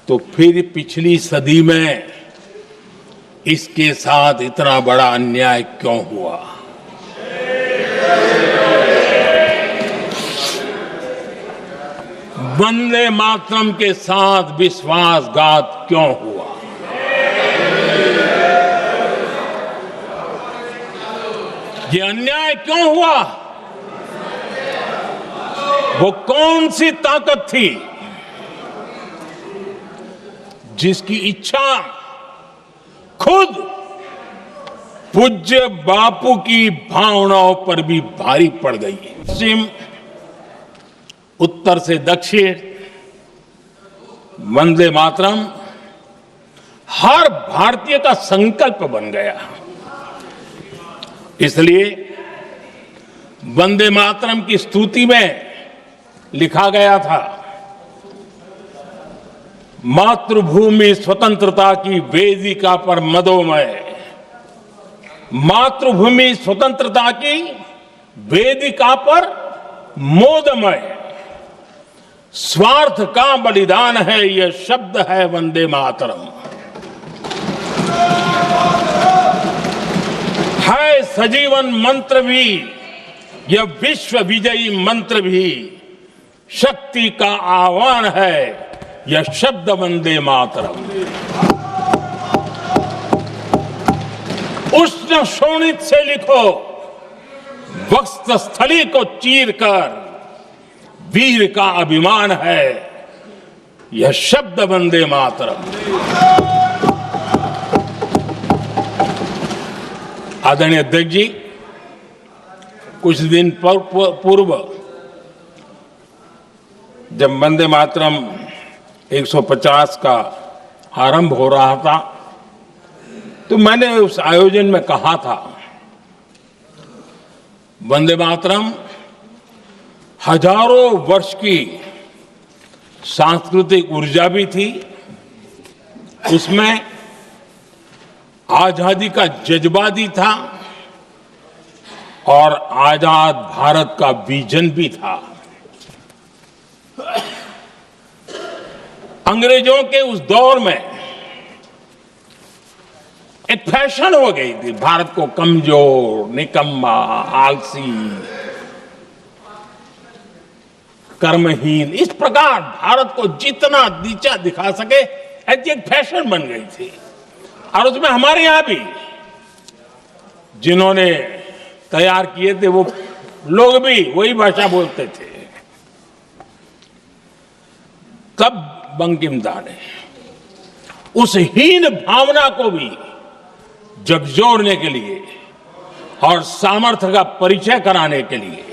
तो फिर पिछली सदी में इसके साथ इतना बड़ा अन्याय क्यों हुआ? वंदे मातरम के साथ विश्वासघात क्यों हुआ? ये अन्याय क्यों हुआ? वो कौन सी ताकत थी जिसकी इच्छा खुद पूज्य बापू की भावनाओं पर भी भारी पड़ गई? पश्चिम, उत्तर से दक्षिण, वंदे मातरम हर भारतीय का संकल्प बन गया। इसलिए वंदे मातरम की स्तुति में लिखा गया था, मातृभूमि स्वतंत्रता की वेदिका पर मदोमय, मातृभूमि स्वतंत्रता की वेदिका पर मोदमय, स्वार्थ का बलिदान है यह शब्द है वंदे मातरम। है सजीवन मंत्र भी, यह विश्व विजयी मंत्र भी, शक्ति का आह्वान है यह शब्द वंदे मातरम। उष्ण शोणित से लिखो, वक्षस्थली को चीरकर, वीर का अभिमान है यह शब्द वंदे मातरम। आदरणीय अध्यक्ष जी, कुछ दिन पूर्व जब वंदे मातरम 150 का आरंभ हो रहा था, तो मैंने उस आयोजन में कहा था, वंदे मातरम हजारों वर्ष की सांस्कृतिक ऊर्जा भी थी, उसमें आजादी का जज्बा भी था और आजाद भारत का विजन भी था। अंग्रेजों के उस दौर में एक फैशन हो गई थी भारत को कमजोर, निकम्मा, आलसी, कर्महीन, इस प्रकार भारत को जितना नीचा दिखा सके ऐसी एक फैशन बन गई थी। और उसमें हमारे यहां भी जिन्होंने तैयार किए थे वो लोग भी वही भाषा बोलते थे। तब बंकिम दा ने उस हीन भावना को भी झकझोरने के लिए और सामर्थ्य का परिचय कराने के लिए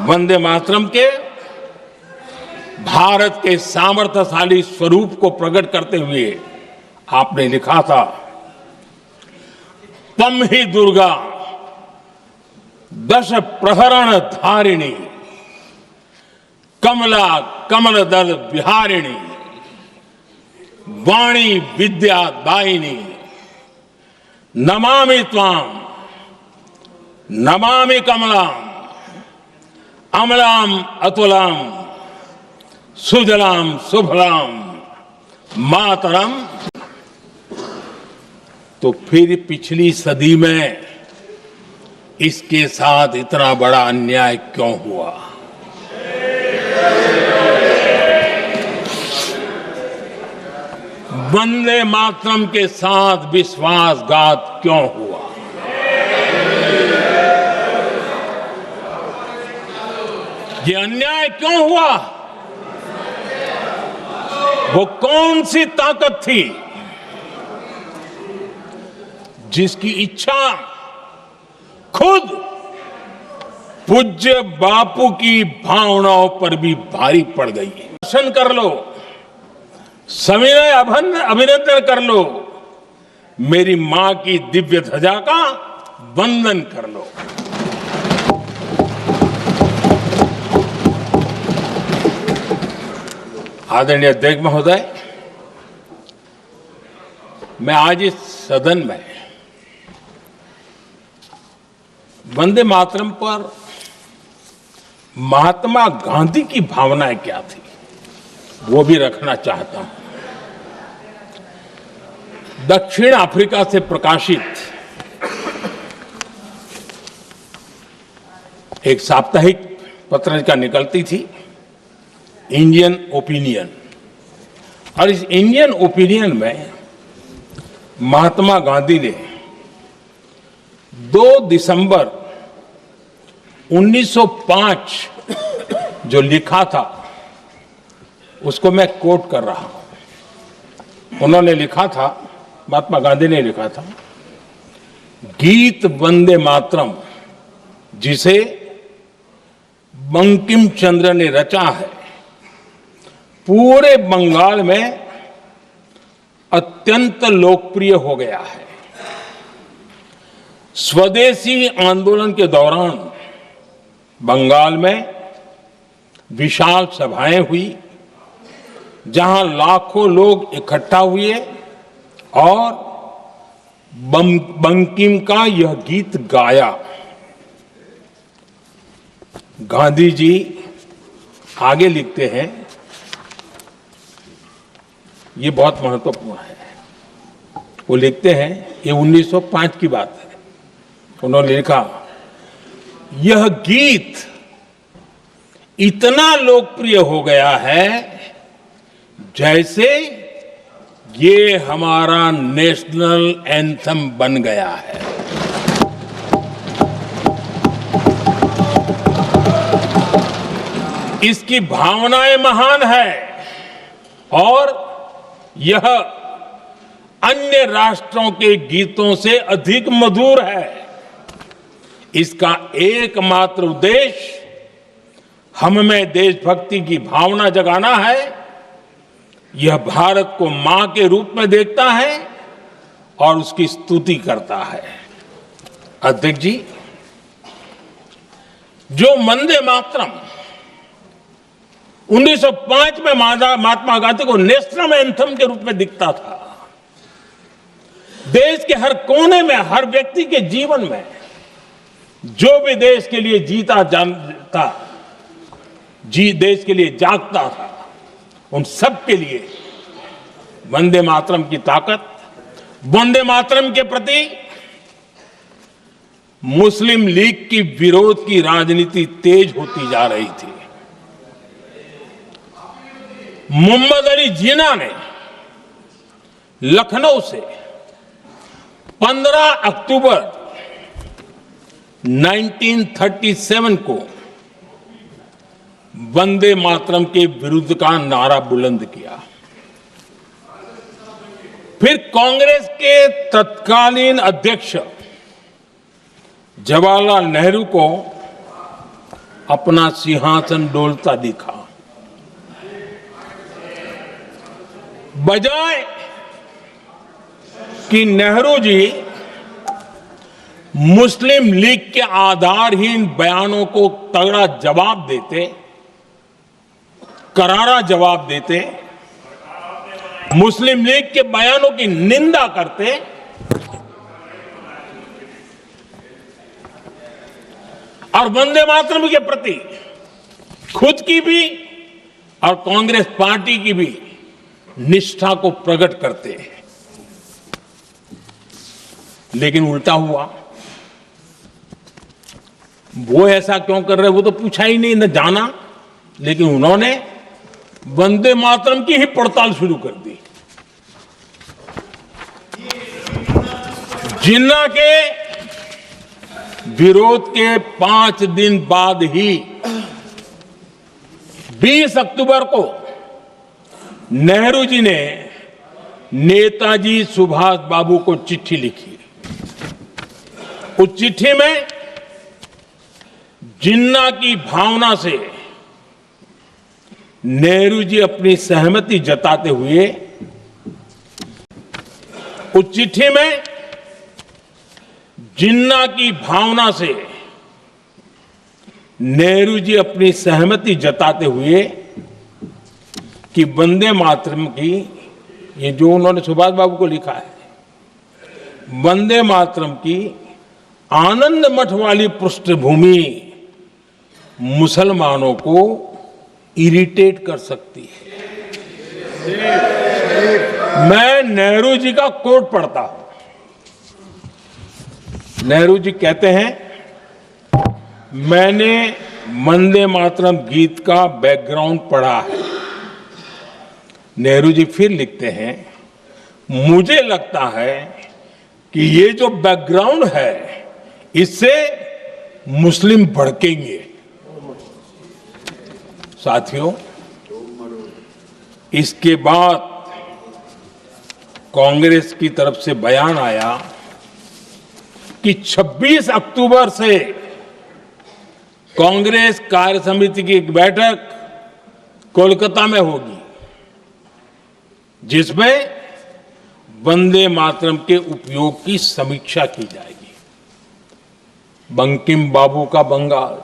वंदे मातरम के भारत के सामर्थ्यशाली स्वरूप को प्रकट करते हुए आपने लिखा था, तम ही दुर्गा दश प्रहरण धारिणी, कमला कमल दल विहारिणी, वाणी विद्या दायिनी, नमामि त्वाम नमामि कमलाम, अमलाम अतुलाम, सुजलाम सुफलाम मातरम। तो फिर पिछली सदी में इसके साथ इतना बड़ा अन्याय क्यों हुआ? वंदे मातरम के साथ विश्वासघात क्यों हुआ? ये अन्याय क्यों हुआ? वो कौन सी ताकत थी जिसकी इच्छा खुद पूज्य बापू की भावनाओं पर भी भारी पड़ गई? दर्शन कर लो, सविनय अभिनंदन कर लो, मेरी मां की दिव्य ध्वजा का वंदन कर लो। आदरणीय अध्यक्ष महोदय, मैं आज इस सदन में वंदे मातरम पर महात्मा गांधी की भावनाएं क्या थी वो भी रखना चाहता हूं। दक्षिण अफ्रीका से प्रकाशित एक साप्ताहिक पत्रिका निकलती थी, इंडियन ओपिनियन, और इस इंडियन ओपिनियन में महात्मा गांधी ने 2 दिसंबर 1905 जो लिखा था उसको मैं कोट कर रहा हूं। उन्होंने लिखा था, महात्मा गांधी ने लिखा था, गीत वंदे मातरम जिसे बंकिम चंद्र ने रचा है, पूरे बंगाल में अत्यंत लोकप्रिय हो गया है। स्वदेशी आंदोलन के दौरान बंगाल में विशाल सभाएं हुई, जहां लाखों लोग इकट्ठा हुए और बंकिम का यह गीत गाया। गांधी जी आगे लिखते हैं, ये बहुत महत्वपूर्ण है। वो लिखते हैं, ये 1905 की बात है। उन्होंने लिखा, यह गीत इतना लोकप्रिय हो गया है जैसे ये हमारा नेशनल एंथम बन गया है। इसकी भावनाएं महान है और यह अन्य राष्ट्रों के गीतों से अधिक मधुर है। इसका एकमात्र उद्देश्य हम में देशभक्ति की भावना जगाना है। यह भारत को मां के रूप में देखता है और उसकी स्तुति करता है। अध्यक्ष जी, जो वंदे मातरम 1905 में महात्मा गांधी को नेशनल एंथम के रूप में दिखता था, देश के हर कोने में, हर व्यक्ति के जीवन में जो भी देश के लिए जीता जानता, देश के लिए जागता था, उन सब के लिए वंदे मातरम की ताकत, वंदे मातरम के प्रति मुस्लिम लीग की विरोध की राजनीति तेज होती जा रही थी। मोहम्मद अली जिन्ना ने लखनऊ से 15 अक्टूबर 1937 को वंदे मातरम के विरुद्ध का नारा बुलंद किया। फिर कांग्रेस के तत्कालीन अध्यक्ष जवाहरलाल नेहरू को अपना सिंहासन डोलता दिखा। बजाय कि नेहरू जी मुस्लिम लीग के आधारहीन बयानों को तगड़ा जवाब देते, करारा जवाब देते, मुस्लिम लीग के बयानों की निंदा करते, और वंदे मातरम के प्रति खुद की भी और कांग्रेस पार्टी की भी निष्ठा को प्रकट करते हैं। लेकिन उल्टा हुआ। वो ऐसा क्यों कर रहे, वो तो पूछा ही नहीं, न जाना। लेकिन उन्होंने वंदे मातरम की ही पड़ताल शुरू कर दी। जिन्ना के विरोध के 5 दिन बाद ही 20 अक्टूबर को नेहरू जी ने नेताजी सुभाष बाबू को चिट्ठी लिखी। उस चिट्ठी में जिन्ना की भावना से नेहरू जी अपनी सहमति जताते हुए, उस चिट्ठी में जिन्ना की भावना से नेहरू जी अपनी सहमति जताते हुए कि वंदे मातरम की, ये जो उन्होंने सुभाष बाबू को लिखा है, वंदे मातरम की आनंद मठ वाली पृष्ठभूमि मुसलमानों को इरिटेट कर सकती है। मैं नेहरू जी का कोट पढ़ता हूं। नेहरू जी कहते हैं, मैंने वंदे मातरम गीत का बैकग्राउंड पढ़ा है। नेहरू जी फिर लिखते हैं, मुझे लगता है कि ये जो बैकग्राउंड है इससे मुस्लिम भड़केंगे। साथियों, इसके बाद कांग्रेस की तरफ से बयान आया कि 26 अक्टूबर से कांग्रेस कार्य समिति की एक बैठक कोलकाता में होगी, जिसमें वंदे मातरम के उपयोग की समीक्षा की जाएगी। बंकिम बाबू का बंगाल,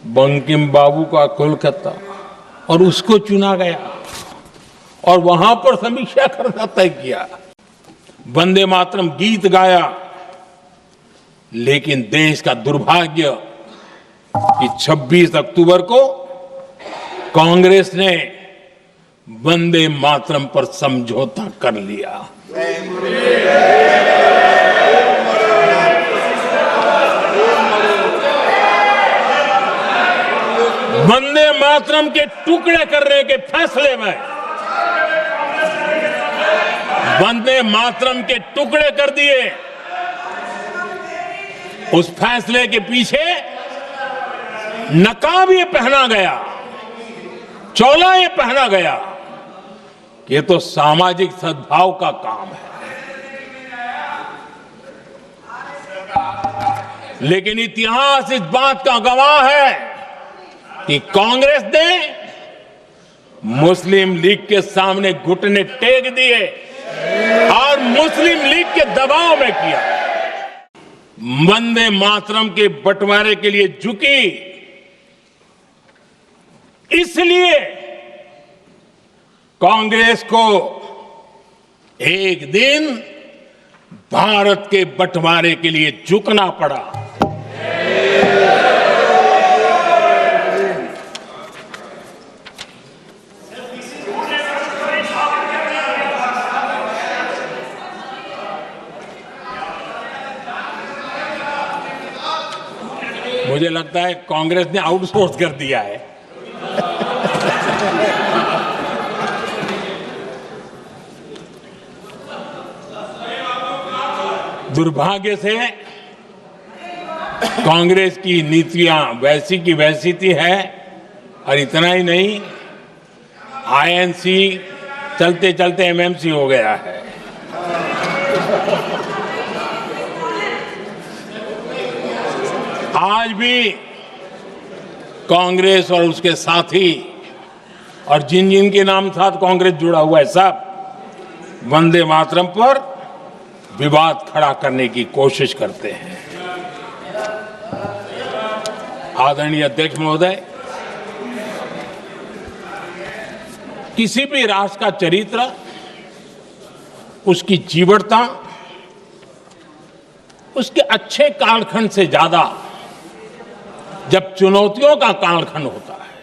बंकिम बाबू का कोलकाता, और उसको चुना गया और वहां पर समीक्षा करना तय किया। वंदे मातरम गीत गाया, लेकिन देश का दुर्भाग्य कि 26 अक्टूबर को कांग्रेस ने वंदे मातरम पर समझौता कर लिया। वंदे मातरम के टुकड़े करने के फैसले में, वंदे मातरम के टुकड़े कर दिए। उस फैसले के पीछे नकाब ये पहना गया, चोला ये पहना गया, ये तो सामाजिक सद्भाव का काम है। लेकिन इतिहास इस बात का गवाह है कि कांग्रेस ने मुस्लिम लीग के सामने घुटने टेक दिए और मुस्लिम लीग के दबाव में किया। वंदे मातरम के बंटवारे के लिए झुकी, इसलिए कांग्रेस को एक दिन भारत के बंटवारे के लिए झुकना पड़ा। मुझे लगता है कांग्रेस ने आउटसोर्स कर दिया है। दुर्भाग्य से कांग्रेस की नीतियां वैसी की वैसी थी है, और इतना ही नहीं, आईएनसी चलते चलते एमएमसी हो गया है। आज भी कांग्रेस और उसके साथी और जिन जिन के नाम साथ कांग्रेस जुड़ा हुआ है, सब वंदे मातरम पर विवाद खड़ा करने की कोशिश करते हैं। आदरणीय अध्यक्ष महोदय, किसी भी राष्ट्र का चरित्र, उसकी जीवटता, उसके अच्छे कालखंड से ज्यादा जब चुनौतियों का कालखंड होता है,